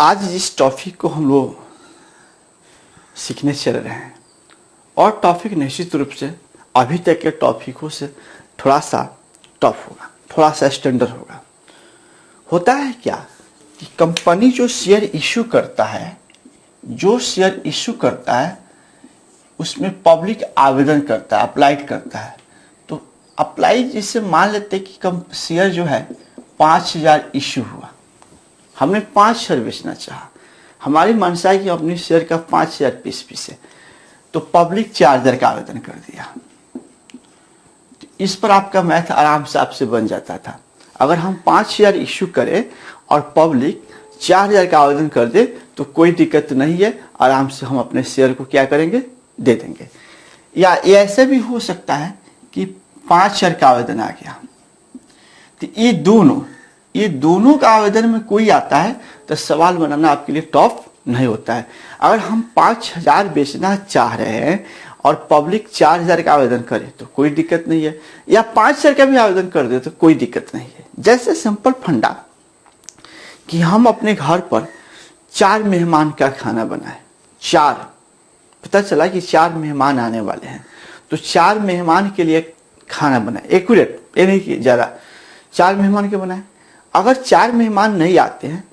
आज जिस टॉपिक को हम लोग सीखने चल रहे हैं और टॉपिक निश्चित रूप से अभी तक के टॉपिकों से थोड़ा सा टफ होगा, थोड़ा सा स्टैंडर्ड होगा। होता है क्या कि कंपनी जो शेयर इशू करता है, उसमें पब्लिक आवेदन करता है, अप्लाइड करता है। तो अप्लाई जिससे मान लेते हैं कि कम शेयर जो है 5000 इशू हुआ, हमने 5 शेयर बेचना चाहा, हमारी मंशा है कि अपनी शेयर का 5000 पीस है, तो पब्लिक 4000 का आवेदन कर दिया। इस पर आपका मैथ आराम से आपसे बन जाता था। अगर हम 5000 इशू करें और पब्लिक 4000 का आवेदन कर दे तो कोई दिक्कत नहीं है, आराम से हम अपने शेयर को क्या करेंगे, दे देंगे। या ऐसे भी हो सकता है कि 5 शेयर का आवेदन आ गया, तो ये दोनों का आवेदन में कोई आता है तो सवाल बनाना आपके लिए टफ नहीं होता है। अगर हम 5000 बेचना चाह रहे हैं और पब्लिक 4000 का आवेदन करे तो कोई दिक्कत नहीं है, या 5 शेयर का भी आवेदन कर दे तो कोई दिक्कत नहीं है। जैसे सिंपल फंडा कि हम अपने घर पर 4 मेहमान का खाना बनाए, 4 पता चला कि 4 मेहमान आने वाले हैं, तो 4 मेहमान के लिए खाना बनाए, एक्यूरेट, ये नहीं कि ज़्यादा, 4 मेहमान के बनाए। अगर 4 मेहमान नहीं आते हैं,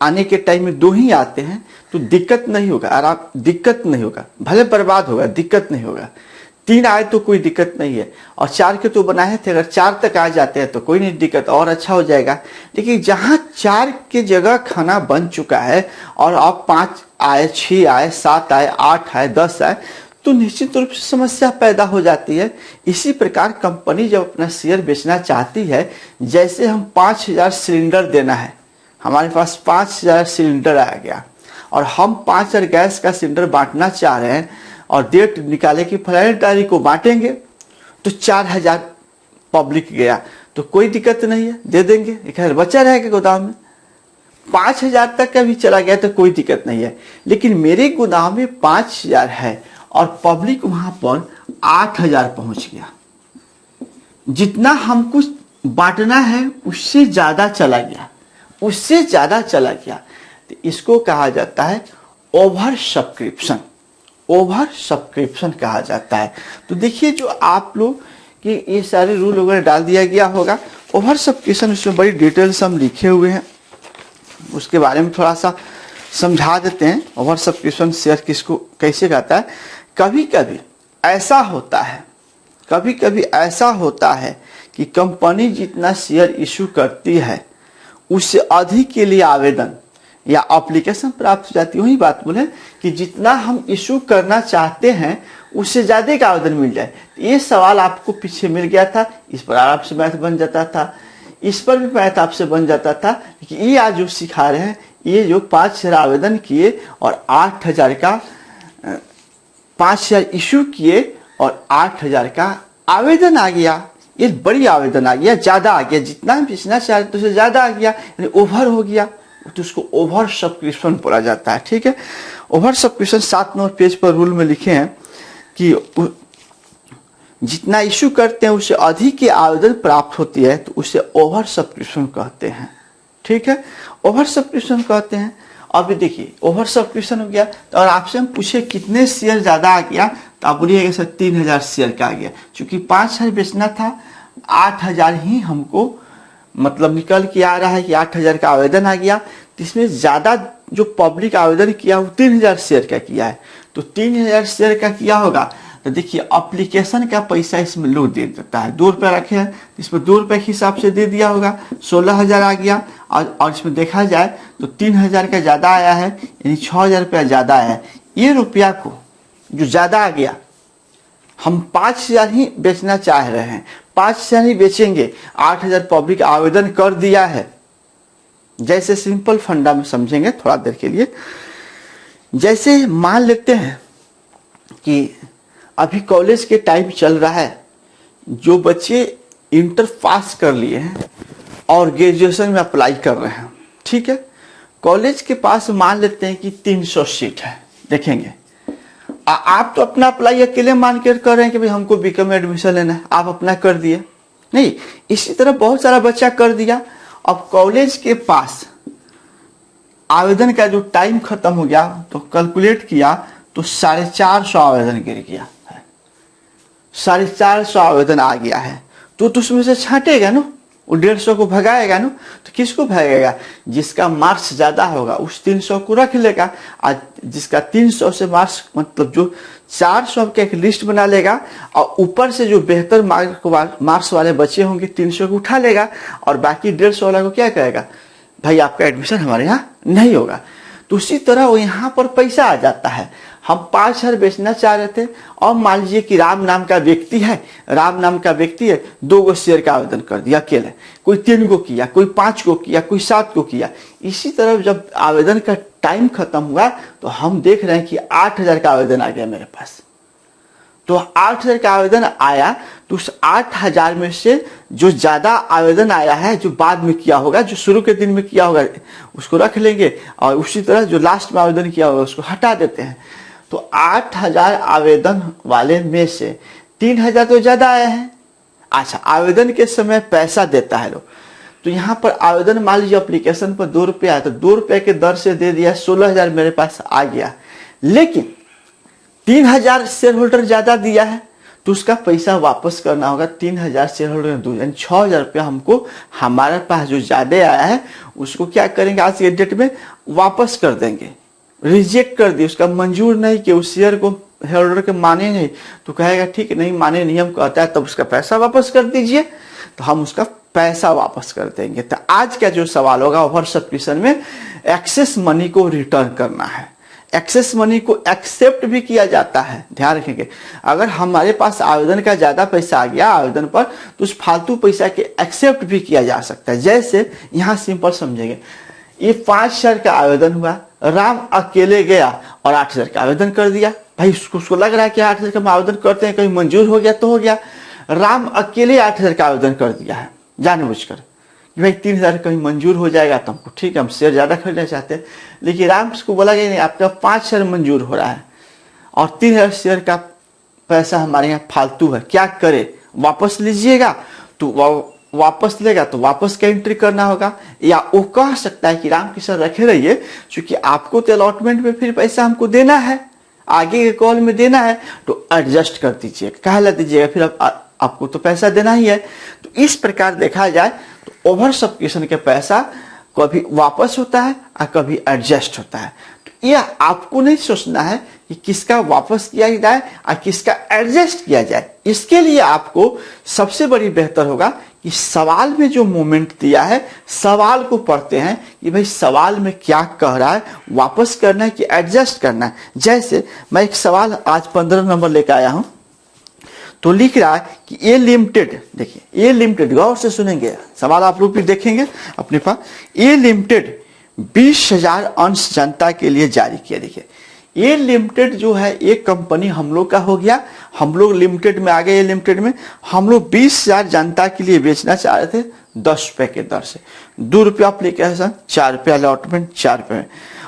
आने के टाइम में 2 ही आते हैं तो दिक्कत नहीं होगा, दिक्कत नहीं होगा, भले बर्बाद होगा, दिक्कत नहीं होगा। 3 आए तो कोई दिक्कत नहीं है, और 4 के तो बनाए थे, अगर 4 तक आ जाते हैं तो कोई नहीं दिक्कत, और अच्छा हो जाएगा। लेकिन जहां 4 के जगह खाना बन चुका है और अब 5 आए, 6 आए, 7 आए, 8 आए, 10 आए, तो निश्चित रूप से समस्या पैदा हो जाती है। इसी प्रकार कंपनी जब अपना शेयर बेचना चाहती है, जैसे हम 5000 सिलेंडर देना है, हमारे पास 5000 सिलेंडर आ गया और हम 5000 गैस का सिलेंडर बांटना चाह रहे हैं और डेट निकाले कि फलानी तारीख को बांटेंगे, तो 4000 पब्लिक गया तो कोई दिक्कत नहीं है, दे देंगे, 1000 बचा रहेगा गोदाम में। 5000 तक का भी चला गया तो कोई दिक्कत नहीं है। लेकिन मेरे गोदाम में 5000 है और पब्लिक वहां पर 8000 पहुंच गया, जितना हमको बांटना है उससे ज्यादा चला गया, तो इसको कहा जाता है ओवर सब्सक्रिप्शन कहा जाता है। तो देखिए, जो आप लोग कि ये सारे रूल वगैरह डाल दिया गया होगा। ओवर सब्सक्रिप्शन, उसमें बड़ी डिटेल्स हम लिखे हुए हैं, उसके बारे में थोड़ा सा समझा देते हैं। ओवर सब्सक्रिप्शन शेयर किसको कैसे कहता है। कभी कभी ऐसा होता है कि कंपनी जितना शेयर इशू करती है उससे अधिक के लिए आवेदन या एप्लीकेशन प्राप्त हो जाती है। वही बात बोले कि जितना हम इशू करना चाहते हैं उससे ज्यादा का आवेदन मिल जाए। ये सवाल आपको पीछे मिल गया था, इस पर आपसे मैथ बन जाता था, इस पर भी मैथ आपसे बन जाता था कि ये आज जो सिखा रहे हैं, ये जो 5000 आवेदन किए और 8000 का 5000 इशू किए और 8000 का आवेदन आ गया, ये बड़ी आवेदन आ गया, ज्यादा आ गया, जितना हम बेचना चाहते तो उससे ज्यादा आ गया, यानी ओवर हो गया, तो उसको ओवर सब्सक्रिप्शन बोला जाता है। ठीक है, ओवर सब्सक्रिप्शन 7 नंबर पेज पर रूल में लिखे हैं कि जितना इशू करते हैं उससे अधिक की आवेदन प्राप्त होती है तो उसे ओवर सब्सक्रिप्शन कहते हैं। ठीक है, ओवर सब्सक्रिप्शन कहते हैं। अब देखिए, ओवर सब्सक्रिप्शन हो गया तो और आपसे हम पूछे कितने शेयर ज्यादा आ गया, तो आप बोलिएगा सर 3000 शेयर का आ गया। चूंकि 5000 बेचना था, 8000 ही हमको मतलब निकल के आ रहा है कि 8000 का आवेदन आ गया, तो इसमें ज्यादा जो पब्लिक आवेदन किया वो 3000 शेयर का किया है। तो 3000 शेयर का किया होगा तो देखिए एप्लीकेशन का पैसा इसमें लोग दे देता है, 2 रुपये रखे हैं, इसमें 2 रुपये के हिसाब से दे दिया होगा, 16000 आ गया। और इसमें देखा जाए तो 3000 का ज्यादा आया है, यानी 6000 रुपया ज्यादा आया है। ये रुपया को जो ज्यादा आ गया, हम 5000 ही बेचना चाह रहे हैं, 5000 ही बेचेंगे, 8000 पब्लिक आवेदन कर दिया है। जैसे सिंपल फंडा में समझेंगे थोड़ा देर के लिए। जैसे मान लेते हैं कि अभी कॉलेज के टाइम चल रहा है, जो बच्चे इंटर पास कर लिए हैं और ग्रेजुएशन में अप्लाई कर रहे हैं, ठीक है, कॉलेज के पास मान लेते हैं कि 300 सीट है। देखेंगे आप तो अपना अप्लाई अकेले मान कर रहे हैं कि भाई हमको बीकॉम में एडमिशन लेना है, आप अपना कर दिए नहीं, इसी तरह बहुत सारा बच्चा कर दिया। अब कॉलेज के पास आवेदन का जो टाइम खत्म हो गया तो कैलकुलेट किया तो 450 आवेदन गिर गया है, 450 आवेदन आ गया है। तो उसमें से छांटेगा ना, वो 150 को भगाएगा ना, तो किसको भगाएगा? जिसका मार्क्स ज्यादा होगा उस 300 को रख लेगा, और जिसका 300 से मार्क्स मतलब जो 400 का एक लिस्ट बना लेगा, और ऊपर से जो बेहतर मार्क्स वाले बच्चे होंगे 300 को उठा लेगा, और बाकी 150 वाला को क्या कहेगा? भाई आपका एडमिशन हमारे यहाँ नहीं होगा। तो उसी तरह वो यहाँ पर पैसा आ जाता है। हम 5,000 बेचना चाह रहे थे, और मान लीजिए कि राम नाम का व्यक्ति है, 2 गो शेयर का आवेदन कर दिया अकेले, कोई 3 गो किया, कोई 5 गो किया, कोई 7 गो किया। इसी तरह जब आवेदन का टाइम खत्म हुआ तो हम देख रहे हैं कि 8,000 का आवेदन आ गया मेरे पास। तो 8,000 का आवेदन आया, तो उस 8,000 में से जो ज्यादा आवेदन आया है, जो बाद में किया होगा, जो शुरू के दिन में किया होगा उसको रख लेंगे, और उसी तरह जो लास्ट में आवेदन किया होगा उसको हटा देते हैं। तो 8,000 आवेदन वाले में से 3,000 तो ज्यादा आया है। अच्छा, आवेदन के समय पैसा देता है लोग, तो यहाँ पर आवेदन मान लीजिए एप्लीकेशन पर 2 रुपये आया, तो 2 रुपये के दर से दे दिया, 16,000 मेरे पास आ गया। लेकिन 3,000 शेयर होल्डर ज्यादा दिया है, तो उसका पैसा वापस करना होगा। 3,000 शेयर होल्डर ने 2 यानी 6,000 रुपया हमको, हमारे पास जो ज्यादा आया है उसको क्या करेंगे, आज के डेट में वापस कर देंगे, रिजेक्ट कर दिए, उसका मंजूर नहीं कि उस शेयर को होल्डर के माने नहीं, तो कहेगा ठीक नहीं माने, नियम कहता है तब उसका पैसा वापस कर दीजिए, तो हम उसका पैसा वापस कर देंगे। तो आज का जो सवाल होगा ओवर सब्सक्रिप्शन में एक्सेस मनी को रिटर्न करना है। एक्सेस मनी को एक्सेप्ट भी किया जाता है, ध्यान रखेंगे। अगर हमारे पास आवेदन का ज्यादा पैसा आ गया आवेदन पर, तो उस फालतू पैसा के एक्सेप्ट भी किया जा सकता है। जैसे यहाँ सिंपल समझेंगे, ये 5,000 का आवेदन हुआ, राम अकेले गया और 8,000 का आवेदन कर दिया। भाई उसको लग रहा है कि 8,000 का आवेदन करते हैं, कहीं मंजूर हो गया तो हो गया। राम अकेले 8,000 का आवेदन कर दिया है जानबूझकर कि भाई 3,000 कहीं मंजूर हो जाएगा तो हमको ठीक है, हम शेयर ज्यादा खरीदना चाहते हैं। लेकिन राम को बोला गया नहीं, आपका 5,000 मंजूर हो रहा है और 3,000 शेयर का पैसा हमारे यहाँ फालतू है, क्या करे? वापस लीजिएगा, तो वापस लेगा तो वापस का एंट्री करना होगा, या वो कह सकता है कि रामकिशन रखे रहिए, क्योंकि आपको तो अलॉटमेंट में फिर पैसा हमको देना है, आगे के कॉल में देना है, तो एडजस्ट कर दीजिएगा, कहला दीजिएगा, फिर आपको तो पैसा देना ही है। तो इस प्रकार देखा जाए तो ओवर सब्सक्रिप्शन के पैसा कभी वापस होता है और कभी एडजस्ट होता है। तो यह आपको नहीं सोचना है कि किसका वापस किया जाए और किसका एडजस्ट किया जाए। इसके लिए आपको सबसे बड़ी बेहतर होगा कि सवाल में जो मोमेंट दिया है, सवाल को पढ़ते हैं कि भाई सवाल में क्या कह रहा है, वापस करना है कि एडजस्ट करना है। जैसे मैं एक सवाल आज 15 नंबर लेकर आया हूं, तो लिख रहा है कि ए लिमिटेड, देखिए ए लिमिटेड, गौर से सुनेंगे सवाल, आप लोग भी देखेंगे अपने पास। ए लिमिटेड 20,000 अंश जनता के लिए जारी किया। देखिए ए लिमिटेड जो है एक कंपनी हम लोग का हो गया, हम लोग लिमिटेड में आ गए। ए लिमिटेड में हम लोग 20,000 जनता के लिए बेचना चाह रहे थे 10 रुपए के दर से, 2 रुपया एप्लीकेशन, 4 रुपया अलॉटमेंट, 4 रुपये,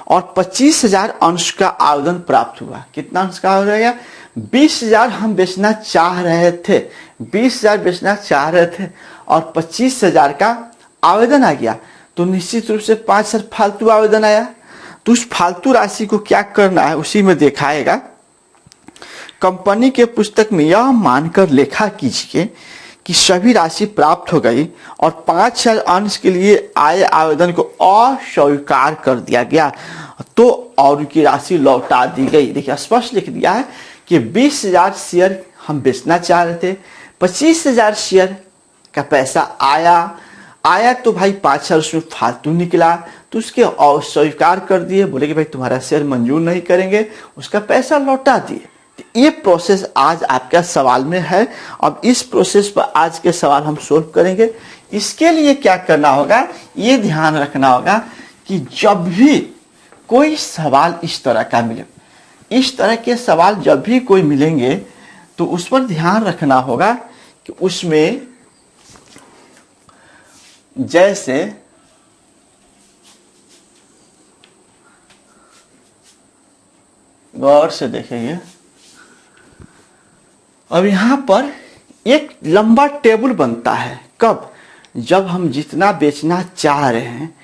और 25,000 अंश का आवेदन प्राप्त हुआ। कितना अंश का हो गया? 20,000 हम बेचना चाह रहे थे, 20,000 बेचना चाह रहे थे और 25,000 का आवेदन आ गया, तो निश्चित रूप से 5,000 फालतू आवेदन आया। तो उस फालतू राशि को क्या करना है उसी में दिखाएगा। कंपनी के पुस्तक में यह मानकर लेखा कीजिए कि सभी राशि प्राप्त हो गई और 5,000 अंश के लिए आए आवेदन को अस्वीकार कर दिया गया, तो और की राशि लौटा दी गई। देखिए स्पष्ट लिख दिया है कि 20,000 शेयर हम बेचना चाह रहे थे, 25,000 शेयर का पैसा आया तो भाई 5,000 उसमें फालतू निकला, तो उसके अस्वीकार कर दिए, बोले कि भाई तुम्हारा शेयर मंजूर नहीं करेंगे, उसका पैसा लौटा दिए। ये प्रोसेस आज आपका सवाल में है। अब इस प्रोसेस पर आज के सवाल हम सोल्व करेंगे। इसके लिए क्या करना होगा, ये ध्यान रखना होगा कि जब भी कोई सवाल इस तरह का मिले, इस तरह के सवाल जब भी कोई मिलेंगे तो उस पर ध्यान रखना होगा कि उसमें जैसे गौर से देखेंगे, अब यहां पर एक लंबा टेबल बनता है। कब? जब हम जितना बेचना चाह रहे हैं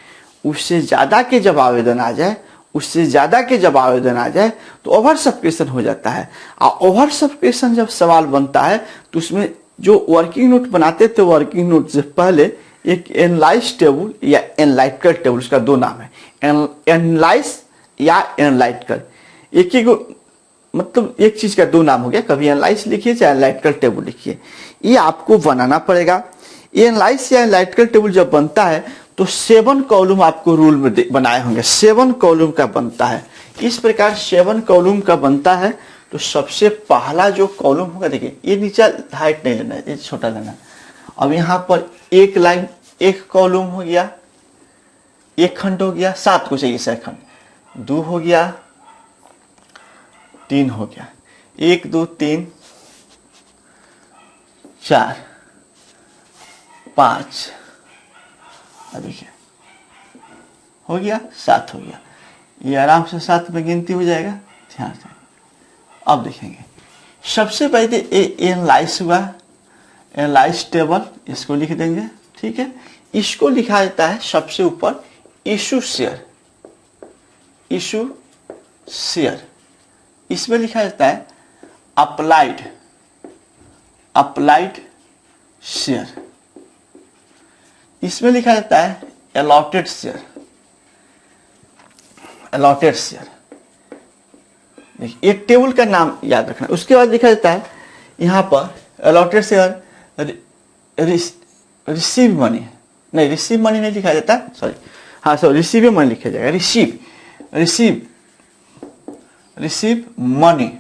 उससे ज़्यादा के जब आवेदन आ जाए, उससे ज़्यादा के जब आवेदन आ जाए तो ओवर सब्सक्रिप्शन हो जाता है। और ओवर सब्सक्रिप्शन जब सवाल बनता है तो उसमें जो वर्किंग नोट बनाते थे, वर्किंग नोट से पहले एक एनालाइज टेबल या एनालाइटिकल टेबल, उसका दो नाम है, एनालाइज या एनालाइटिकल। एक ही मतलब एक चीज का दो नाम हो गया, कभी एनालाइज लिखिए चाहे एनालाइटिकल टेबल लिखिए, ये आपको बनाना पड़ेगा। ये एनालाइज या एनालाइटिकल टेबल जब बनता है तो 7 कॉलम आपको रूल में बनाए होंगे, 7 कॉलम का बनता है। इस प्रकार 7 कॉलम का बनता है। तो सबसे पहला जो कॉलम होगा, देखिए ये नीचे हाइट नहीं लेना है, ये छोटा लेना है। अब यहाँ पर एक लाइन, एक कॉलम हो गया, एक खंड हो गया, 7 को चाहिए सर खंड, 2 हो गया, 3 हो गया, 1 2 3 4 5, देखिए हो गया, 7 हो गया। ये आराम से 7 में गिनती हो जाएगा, ध्यान से। अब देखेंगे सबसे पहले एनालाइज हुआ, एनालाइज टेबल, इसको लिख देंगे, ठीक है। इसको लिखा जाता है सबसे ऊपर इशू शेयर, इशू शेयर। इसमें लिखा जाता है अप्लाइड, अप्लाइड शेयर। इसमें लिखा जाता है अलॉटेड शेयर, अलॉटेड शेयर। देखिए एक टेबल का नाम याद रखना। उसके बाद लिखा जाता है यहां पर अलॉटेड शेयर, रिसीव मनी, नहीं रिसीव मनी नहीं लिखा जाता, सॉरी, हाँ सॉरी, रिसीव मनी लिखा जाएगा, रिसीव, रिसीव, रिसीव मनी।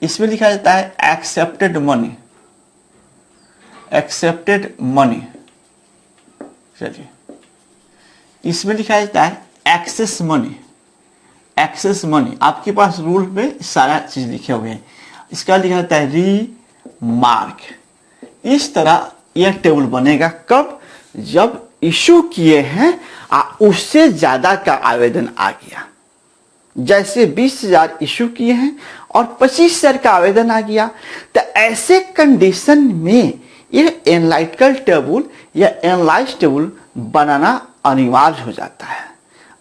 इसमें लिखा जाता है एक्सेप्टेड मनी, एक्सेप्टेड मनी। चलिए इसमें लिखा जाता है एक्सेस मनी, एक्सेस मनी। आपके पास रूल में सारा चीज लिखे हुए हैं। इसका लिखा जाता है रीमार्क। इस तरह यह टेबल बनेगा कब, जब इशू किए हैं उससे ज्यादा का आवेदन आ गया। जैसे 20,000 इशू किए हैं और 25,000 का आवेदन आ गया, तो ऐसे कंडीशन में ये एनालिटिकल टेबल या एनालाइज टेबल बनाना अनिवार्य हो जाता है।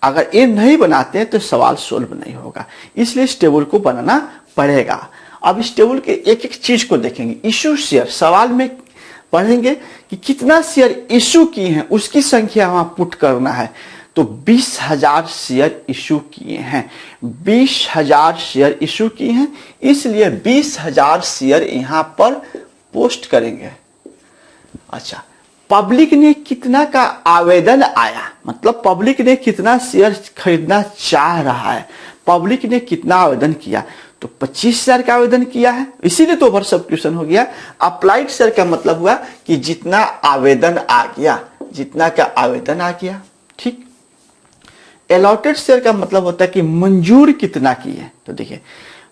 अगर ये नहीं बनाते हैं तो सवाल सोल्व नहीं होगा, इसलिए इस टेबल को बनाना पड़ेगा। अब इस टेबल के एक एक चीज को देखेंगे। इशू शेयर, सवाल में पढ़ेंगे कि कितना शेयर इशू किए हैं, उसकी संख्या वहां पुट करना है। तो 20,000 शेयर इशू किए हैं, 20,000 शेयर इशू किए हैं, इसलिए 20,000 शेयर यहां पर पोस्ट करेंगे। अच्छा, पब्लिक ने कितना का आवेदन आया, मतलब पब्लिक ने कितना शेयर खरीदना चाह रहा है, पब्लिक ने कितना आवेदन किया, तो 25,000 का आवेदन किया है, इसीलिए तो ओवर सब्सक्रिप्शन हो गया। अप्लाइड शेयर का मतलब हुआ कि जितना आवेदन आ गया, जितना का आवेदन आ गया, ठीक। अलॉटेड शेयर का मतलब होता है कि मंजूर कितना किए। तो देखिए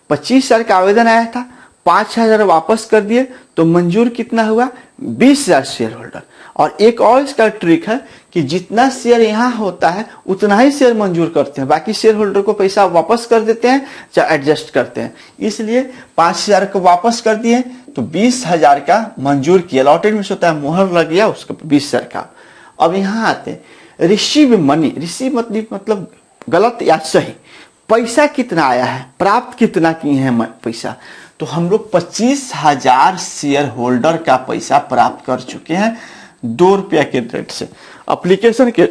25,000 का आवेदन आया था, 5,000 वापस कर दिए, तो मंजूर कितना हुआ, 20,000 शेयर होल्डर। और एक और इसका ट्रिक है कि जितना शेयर यहाँ होता है उतना ही शेयर मंजूर करते हैं, बाकी शेयर होल्डर को पैसा वापस कर देते हैं या एडजस्ट करते हैं। इसलिए 5,000 को वापस कर दिए तो 20,000 का मंजूर किया। अलॉटेड में होता है मोहर लग गया उसका 20,000 का। अब यहाँ आते हैं रिसीव मनी। रिसीव मतलब गलत या सही, पैसा कितना आया है, प्राप्त कितना किए हैं पैसा। तो हम लोग 25,000 शेयर होल्डर का पैसा प्राप्त कर चुके हैं 2 रुपया के रेट से। एप्लीकेशन के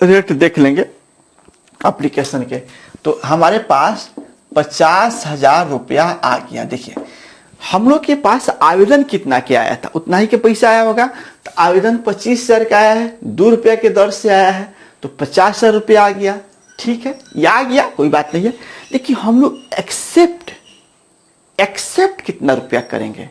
रेट देख लेंगे, एप्लीकेशन के, तो हमारे पास 50,000 रुपया आ गया। देखिए हम लोग के पास आवेदन कितना के आया था, उतना ही के पैसा आया होगा। तो आवेदन 25,000 का आया है, 2 रुपया के दर से आया है, तो 50,000 रुपया आ गया। ठीक है, ये आ गया, कोई बात नहीं है। लेकिन हम लोग एक्सेप्ट कितना रुपया करेंगे,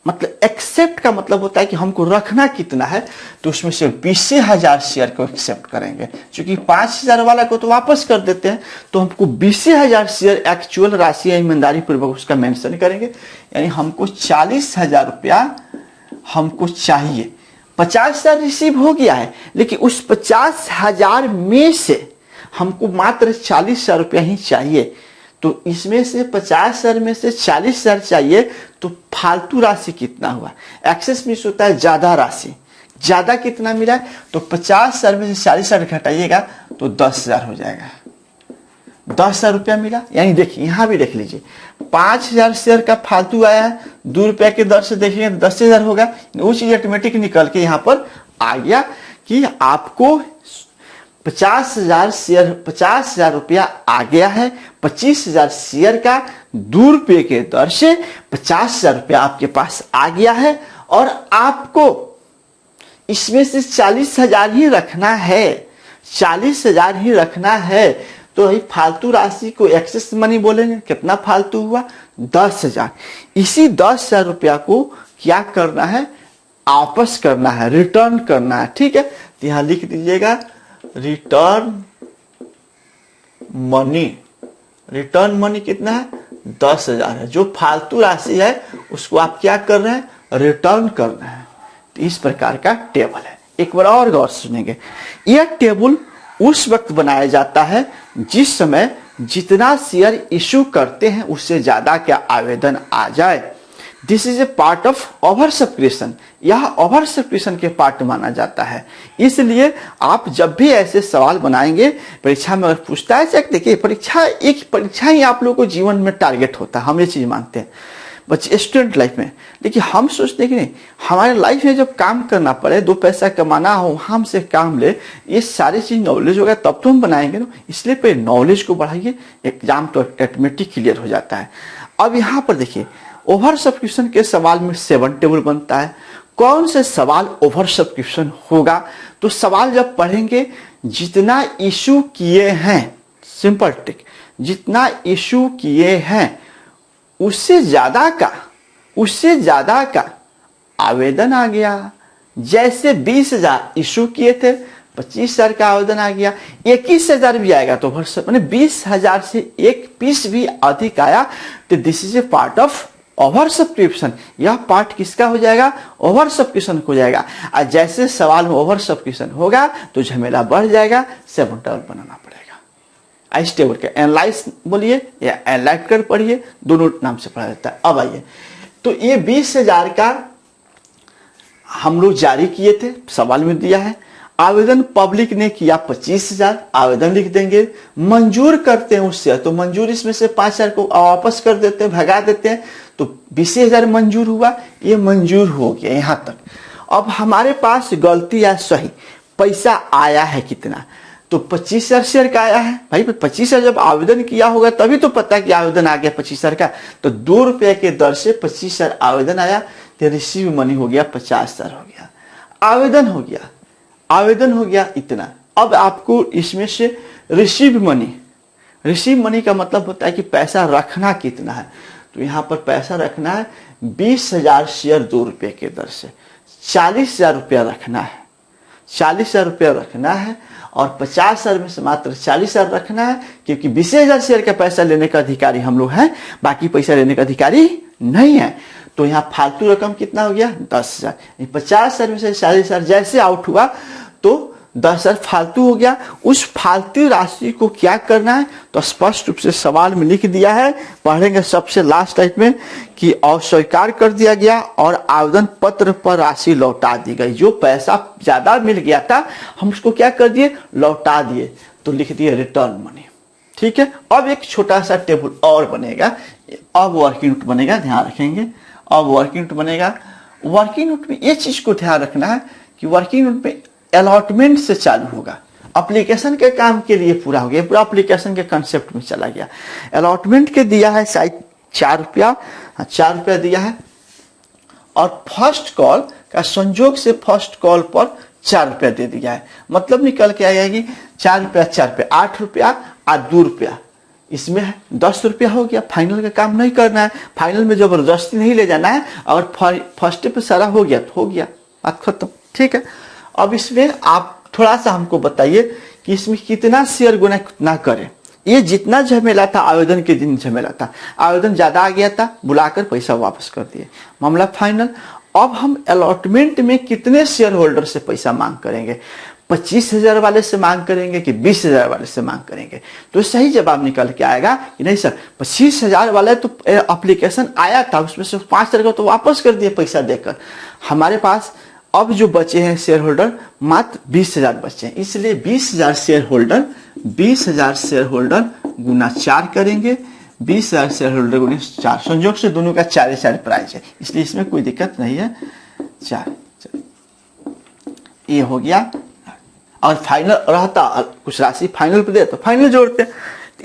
मतलब एक्सेप्ट का मतलब होता है कि हमको रखना कितना है, तो उसमें से 20,000 शेयर को एक्सेप्ट करेंगे। क्योंकि 5,000 वाला को तो वापस कर देते हैं, तो हमको 20,000 शेयर एक्चुअल राशि ईमानदारी पूर्वक उसका मेंशन करेंगे। यानी हमको 40,000 रुपया हमको चाहिए। 50,000 रिसीव हो गया है, लेकिन उस 50,000 में से हमको मात्र 40,000 रुपया ही चाहिए। तो इसमें से 50,000 में से 40,000 चाहिए, तो फालतू राशि कितना हुआ। एक्सेस मीन्स होता है ज्यादा राशि, ज्यादा कितना मिला है, तो 50,000 में से 40,000 घटाइएगा तो 10,000 हो जाएगा। 10,000 रुपया मिला। यानी देखिए यहां भी देख लीजिए 5,000 शेयर का फालतू आया है, 2 रुपया के दर से देखेंगे तो 10,000 होगा। वो चीज ऑटोमेटिक निकल के यहां पर आ गया कि आपको 50,000 शेयर 50,000 रुपया आ गया है। 25,000 शेयर का 2 रुपये के दर से 50,000 रुपया आपके पास आ गया है और आपको इसमें से 40,000 ही रखना है, 40,000 ही रखना है। तो वही फालतू राशि को एक्सेस मनी बोलेंगे। कितना फालतू हुआ? 10,000। इसी 10,000 रुपया को क्या करना है? वापस करना है, रिटर्न करना है। ठीक है, तो यहां लिख दीजिएगा रिटर्न मनी। रिटर्न मनी कितना है? 10,000 है। जो फालतू राशि है उसको आप क्या कर रहे हैं? रिटर्न कर रहे हैं। तो इस प्रकार का टेबल है। एक बार और गौर सुनेंगे। यह टेबल उस वक्त बनाया जाता है जिस समय जितना शेयर इशू करते हैं उससे ज्यादा क्या आवेदन आ जाए। This is a part of over subscription. यह ओवर सब्सक्रिप्शन के पार्ट माना जाता है। इसलिए आप जब भी ऐसे सवाल बनाएंगे परीक्षा में अगर पूछता है, देखिए परीक्षा ही आप लोगों को जीवन में टारगेट होता है, हम ये चीज मानते हैं बच्चे स्टूडेंट लाइफ में। लेकिन हम सोचते हैं कि नहीं, हमारे लाइफ में जब काम करना पड़े, 2 पैसा कमाना हो, हमसे काम ले, ये सारी चीज नॉलेज होगा तब तो हम बनाएंगे ना। इसलिए पहले नॉलेज को बढ़ाइए, एग्जाम तो ऑटोमेटिक क्लियर हो जाता है। अब यहाँ पर देखिए ओवर सब्सक्रिप्शन के सवाल में 7 टेबल बनता है। कौन से सवाल ओवर सब्सक्रिप्शन होगा? तो सवाल जब पढ़ेंगे जितना इशू किए हैं, सिंपल टिक, जितना इशू किए हैं उससे ज्यादा का आवेदन आ गया। जैसे 20,000 इशू किए थे, 25,000 का आवेदन आ गया, 21,000 भी आएगा तो मैंने 20,000 से एक पीस भी अधिक आया तो this is a part of over subscription. यह पार्ट किसका हो जाएगा? ओवर सब्सक्रिप्शन हो जाएगा। और जैसे सवाल में ओवर सब्सक्रिप्शन होगा तो झमेला बढ़ जाएगा, 7 टेबल बनाना पड़ेगा। इस टेबल के एनालाइज बोलिए या एनालाइज कर पढ़िए, दोनों नाम से पढ़ा जाता है। अब आइए, तो ये 20,000 का हम लोग जारी किए थे, सवाल में दिया है। आवेदन पब्लिक ने किया 25,000, आवेदन लिख देंगे। मंजूर करते हैं उससे तो मंजूर इसमें से 5,000 को वापस कर देते हैं, भगा देते हैं, तो 20,000 मंजूर हुआ। ये मंजूर हो गया यहां तक। अब हमारे पास गलती या सही पैसा आया है कितना? तो 25,000 शेयर का आया है। भाई 25,000 जब आवेदन किया होगा तभी तो पता है कि आवेदन आ गया 25,000 का। तो 2 रुपये के दर से 25,000 आवेदन आया तो रिसीव मनी हो गया 50,000 हो गया। आवेदन हो गया इतना। अब आपको इसमें से रिसीव मनी का मतलब होता है कि पैसा रखना कितना है। तो यहाँ पर पैसा रखना है 20,000 शेयर 2 रुपये के दर से 40,000 रुपया रखना है। 40,000 रुपया रखना है और 50,000 में से मात्र 40,000 रखना है, क्योंकि 20,000 शेयर का पैसा लेने का अधिकारी हम लोग हैं, बाकी पैसा लेने का अधिकारी नहीं है। तो यहाँ फालतू रकम कितना हो गया? 10,000। 50,000 में से 40,000 जैसे आउट हुआ तो 10,000 फालतू हो गया। उस फालतू राशि को क्या करना है? तो स्पष्ट रूप से सवाल में लिख दिया है, पढ़ेंगे सबसे लास्ट टाइप में कि अस्वीकार कर दिया गया और आवेदन पत्र पर राशि लौटा दी गई। जो पैसा ज्यादा मिल गया था हम उसको क्या कर दिए? लौटा दिए। तो लिख दिए रिटर्न मनी। ठीक है, अब एक छोटा सा टेबल और बनेगा। अब वर्किंग नोट बनेगा, ध्यान रखेंगे। अब वर्किंग नोट बनेगा। वर्किंग नोट में ये चीज को ध्यान रखना है कि वर्किंग नोट में अलॉटमेंट से चालू होगा। एप्लीकेशन के काम के लिए पूरा हो गया, पूरा एप्लीकेशन के कंसेप्ट में चला गया। अलॉटमेंट के दिया है शायद 4 रुपया, 4 रुपया दिया है। और फर्स्ट कॉल का संजोग से फर्स्ट कॉल पर 4 रुपया दे दिया है। मतलब निकल के आएगा कि 4 रुपया 4 रुपया 8 रुपया और 2 रुपया, इसमें 10 रुपया हो गया। फाइनल का काम नहीं करना है, फाइनल में जबरदस्ती नहीं ले जाना है। अगर फर्स्ट पे सारा हो गया तो हो गया, बात खत्म। ठीक है, अब इसमें आप थोड़ा सा हमको बताइए कि इसमें कितना शेयर गुना कितना करें। ये जितना झमेला था आवेदन के दिन झमेला था, आवेदन ज्यादा आ गया था, बुलाकर पैसा वापस कर दिए, मामला फाइनल। अब हम अलॉटमेंट में कितने शेयर होल्डर से पैसा मांग करेंगे? 25,000 वाले से मांग करेंगे कि 20,000 वाले से मांग करेंगे? तो सही जवाब निकल के आएगा कि नहीं सर, 25,000 वाले तो एप्लीकेशन आया था, उसमें से 5,000 को तो वापस कर दिए पैसा देकर। हमारे पास अब जो बचे हैं शेयर होल्डर मात्र 20,000 बचे हैं, इसलिए 20,000 शेयर होल्डर गुना 4 करेंगे। 20,000 शेयर होल्डर गुना 4, संयोग से दोनों का 4 प्राइस है, इसलिए इसमें कोई दिक्कत नहीं है। 4 ये हो गया। और फाइनल रहता कुछ राशि फाइनल पे दे तो फाइनल जोड़ते हैं।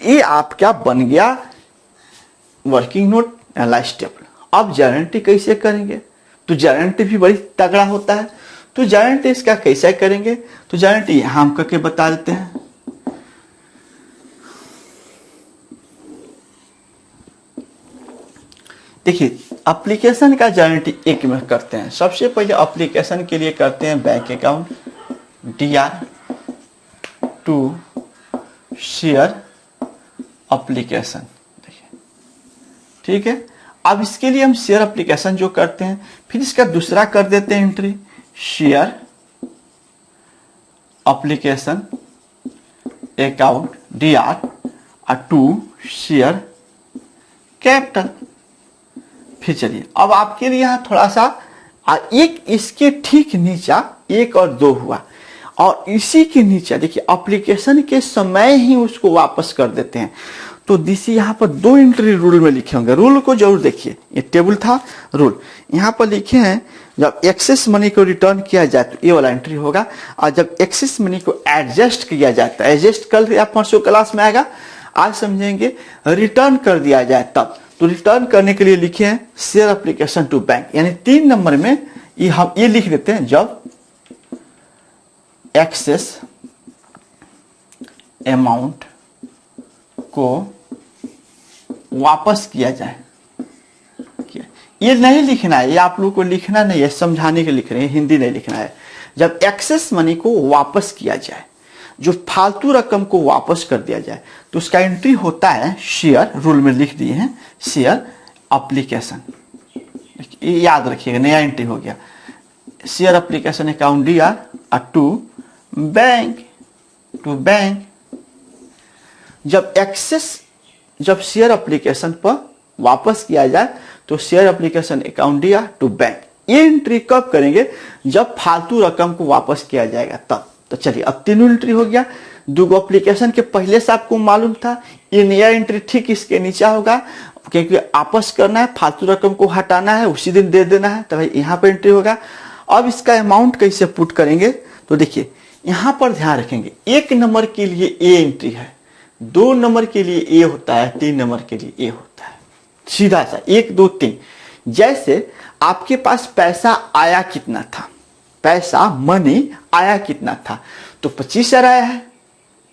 ये आपका बन गया वर्किंग नोट एनालाइज टेबल। अब गारंटी कैसे करेंगे, तो गारंटी भी बड़ी तगड़ा होता है। तो गारंटी इसका कैसे करेंगे, तो गारंटी यहां हम करके बता देते हैं। देखिए एप्लीकेशन का गारंटी एक में करते हैं। सबसे पहले एप्लीकेशन के लिए करते हैं bank account DR to share application. देखिए ठीक है। अब इसके लिए हम शेयर एप्लीकेशन जो करते हैं, फिर इसका दूसरा कर देते हैं entry share application account DR to share capital. फिर चलिए अब आपके लिए यहां थोड़ा सा एक इसके ठीक नीचा 1 और 2 हुआ, और इसी के नीचे देखिए एप्लीकेशन के समय ही उसको वापस कर देते हैं। तो दिस यहाँ पर 2 एंट्री रूल में लिखे होंगे, रूल को जरूर देखिए। ये टेबल था रूल, यहाँ पर लिखे हैं जब एक्सेस मनी को रिटर्न किया जाए तो ये वाला एंट्री होगा, और जब एक्सेस मनी को एडजस्ट किया जाता है, एडजस्ट कल या परसों क्लास में आएगा, आज समझेंगे, रिटर्न कर दिया जाए तब। तो रिटर्न करने के लिए लिखे हैं शेयर एप्लीकेशन टू बैंक, यानी 3 नंबर में ये हम ये लिख देते हैं जब एक्सेस अमाउंट को वापस किया जाए। ये नहीं लिखना है, ये आप लोगों को लिखना नहीं है, समझाने के लिख रहे हैं, हिंदी नहीं लिखना है। जब एक्सेस मनी को वापस किया जाए, जो फालतू रकम को वापस कर दिया जाए, तो उसका एंट्री होता है शेयर, रूल में लिख दिए हैं शेयर एप्लीकेशन। ये याद रखिएगा, नया एंट्री हो गया share application account DR to bank. जब शेयर एप्लीकेशन पर वापस किया जाए तो share application account DR to bank. ये एंट्री कब करेंगे, जब फालतू रकम को वापस किया जाएगा तब। तो चलिए अब 3 एंट्री हो गया। 2 एप्लीकेशन के पहले से आपको मालूम था, ये नया एंट्री ठीक इसके नीचे होगा, क्योंकि वापस करना है, फालतू रकम को हटाना है, उसी दिन दे देना है, तो भाई यहाँ पर एंट्री होगा। अब इसका अमाउंट कैसे पुट करेंगे, तो देखिए यहां पर ध्यान रखेंगे, 1 नंबर के लिए ए एंट्री है, 2 नंबर के लिए ए होता है, 3 नंबर के लिए ए होता है, सीधा सा 1 2 3। जैसे आपके पास पैसा आया कितना था, पैसा मनी आया कितना था, तो 25,000 आया है,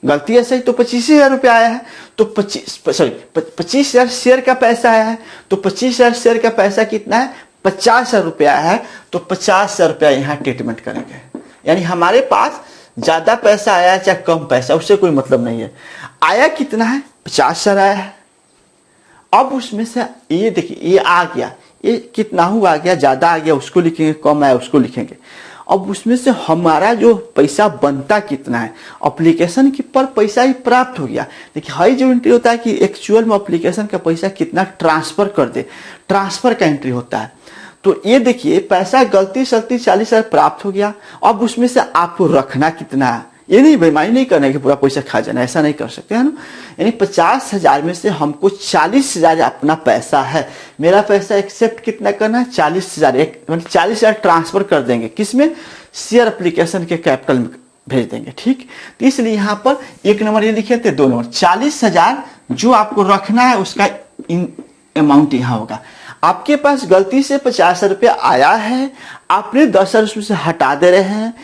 गलती है सही, तो 25,000 रुपया आया है। तो 25,000 शेयर का पैसा आया है, तो 25,000 शेयर का पैसा कितना है, 50,000 रुपया है, तो 50,000 रुपया यहाँ ट्रीटमेंट करेंगे। यानी हमारे पास ज्यादा पैसा आया चाहे कम पैसा, उससे कोई मतलब नहीं है। आया कितना है, 50,000 आया है। अब उसमें से ये देखिए, ये आ गया, ये कितना हुआ, आ गया, ज्यादा आ गया उसको लिखेंगे, कम आया उसको लिखेंगे। अब उसमें से हमारा जो पैसा बनता कितना है, एप्लीकेशन के पर पैसा ही प्राप्त हो गया। देखिए हाई जो एंट्री होता है कि एक्चुअल में एप्लीकेशन का पैसा कितना ट्रांसफर कर दे, ट्रांसफर का एंट्री होता है। तो ये देखिए पैसा गलती सलती 40,000 प्राप्त हो गया। अब उसमें से आपको रखना कितना है, ये नहीं बेईमानी नहीं करना है कि पूरा पैसा खा जाना, ऐसा नहीं कर सकते है ना। यानी 50,000 में से हमको 40,000 अपना पैसा है, मेरा पैसा एक्सेप्ट कितना करना है, 40,000, मतलब 40,000 ट्रांसफर कर देंगे, किसमें, शेयर एप्लीकेशन के कैपिटल में भेज देंगे। ठीक, तो इसलिए यहाँ पर 1 नंबर ये लिखे थे, 2 नंबर 40,000 जो आपको रखना है उसका अमाउंट यहाँ होगा। आपके पास गलती से 50,000 रुपया आया है, आपने 10,000 उसमें से हटा दे रहे हैं,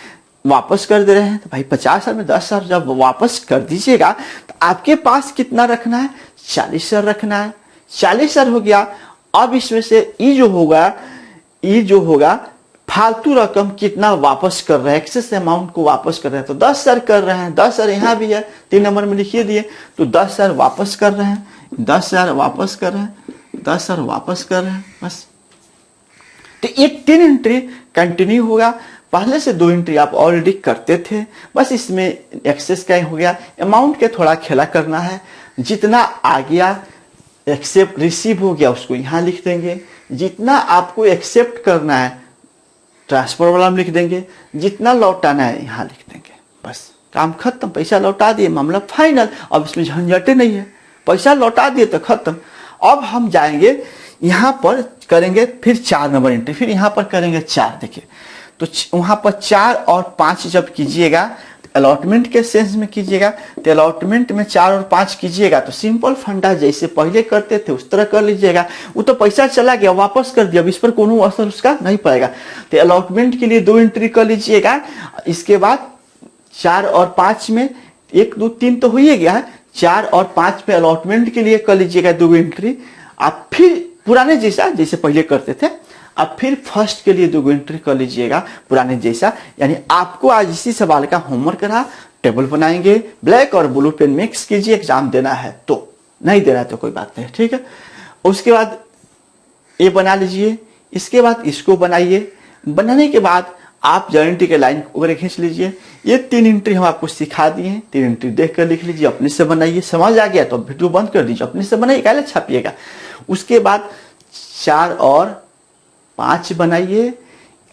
वापस कर दे रहे हैं, तो भाई 50,000 में 10,000 जब वापस कर दीजिएगा तो आपके पास कितना रखना है, 40,000 रखना है। 40,000 हो गया। अब इसमें से ये जो होगा फालतू रकम कितना वापस कर रहे हैं, एक्सेस अमाउंट को वापस कर रहे हैं, तो 10,000 कर रहे हैं। 10,000 यहाँ भी है, 3 नंबर में लिखिए दिए, तो 10,000 वापस कर रहे हैं, 10,000 वापस कर रहे हैं, 10,000 वापस कर रहे हैं, बस। तो ये 3 एंट्री कंटिन्यू होगा। पहले से 2 एंट्री आप ऑलरेडी करते थे, बस इसमें एक्सेस का हो गया, अमाउंट के थोड़ा खेला करना है। जितना आ गया एक्सेप्ट रिसीव हो गया उसको यहाँ लिख देंगे, जितना आपको एक्सेप्ट करना है ट्रांसफर वाला में लिख देंगे, जितना लौटाना है यहाँ लिख देंगे, बस काम खत्म, पैसा लौटा दिए, मामला फाइनल। अब इसमें झंझटे नहीं है, पैसा लौटा दिए तो खत्म। अब हम जाएंगे यहाँ पर करेंगे फिर 4 नंबर एंट्री, फिर यहाँ पर करेंगे 4। देखिए तो वहाँ पर 4 और 5 जब कीजिएगा, अलॉटमेंट के सेंस में कीजिएगा, तो अलॉटमेंट में 4 और 5 कीजिएगा तो सिंपल फंडा जैसे पहले करते थे उस तरह कर लीजिएगा। वो तो पैसा चला गया, वापस कर दिया, अब इस पर कोनो असर उसका नहीं पड़ेगा। तो अलॉटमेंट के लिए 2 एंट्री कर लीजिएगा। इसके बाद 4 और 5 में 1 2 3 तो हो ही गया है, 4 और 5 पे अलॉटमेंट के लिए कर लीजिएगा 2 एंट्री। आप फिर पुराने जैसा जैसे पहले करते थे, अब फिर फर्स्ट के लिए 2 एंट्री कर लीजिएगा पुराने जैसा। यानी आपको आज इसी सवाल का होमवर्क रहा, टेबल बनाएंगे, ब्लैक और ब्लू पेन मिक्स कीजिए, एग्जाम देना है तो, नहीं देना है तो कोई बात नहीं, ठीक है। उसके बाद ये बना लीजिए, इसके बाद इसको बनाइए। बनाने के बाद आप गारंटी के लाइन वगैरह खींच लीजिए। ये 3 एंट्री हम आपको सिखा दिए हैं, 3 एंट्री देख कर लिख लीजिए, अपने से बनाइए। समझ आ गया तो वीडियो बंद कर दीजिए, अपने से बनाइए, काहे छापिएगा। उसके बाद 4 और 5 बनाइए,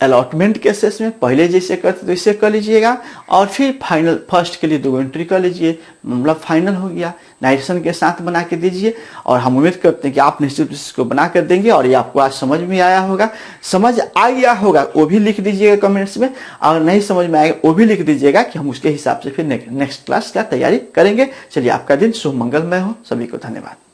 अलॉटमेंट के केसेस में पहले जैसे करते तो इसे कर लीजिएगा, और फिर फाइनल फर्स्ट के लिए 2 एंट्री कर लीजिए, मामला फाइनल हो गया। नाइट्रेशन के साथ बना के दीजिए, और हम उम्मीद करते हैं कि आप निश्चित इसको बना कर देंगे और ये आपको आज समझ में आया होगा। समझ आ गया होगा वो भी लिख दीजिएगा कमेंट्स में, और नहीं समझ में आएगा वो भी लिख दीजिएगा कि हम उसके हिसाब से फिर नेक्स्ट क्लास का तैयारी करेंगे। चलिए, आपका दिन शुभ मंगलमय हो, सभी को धन्यवाद।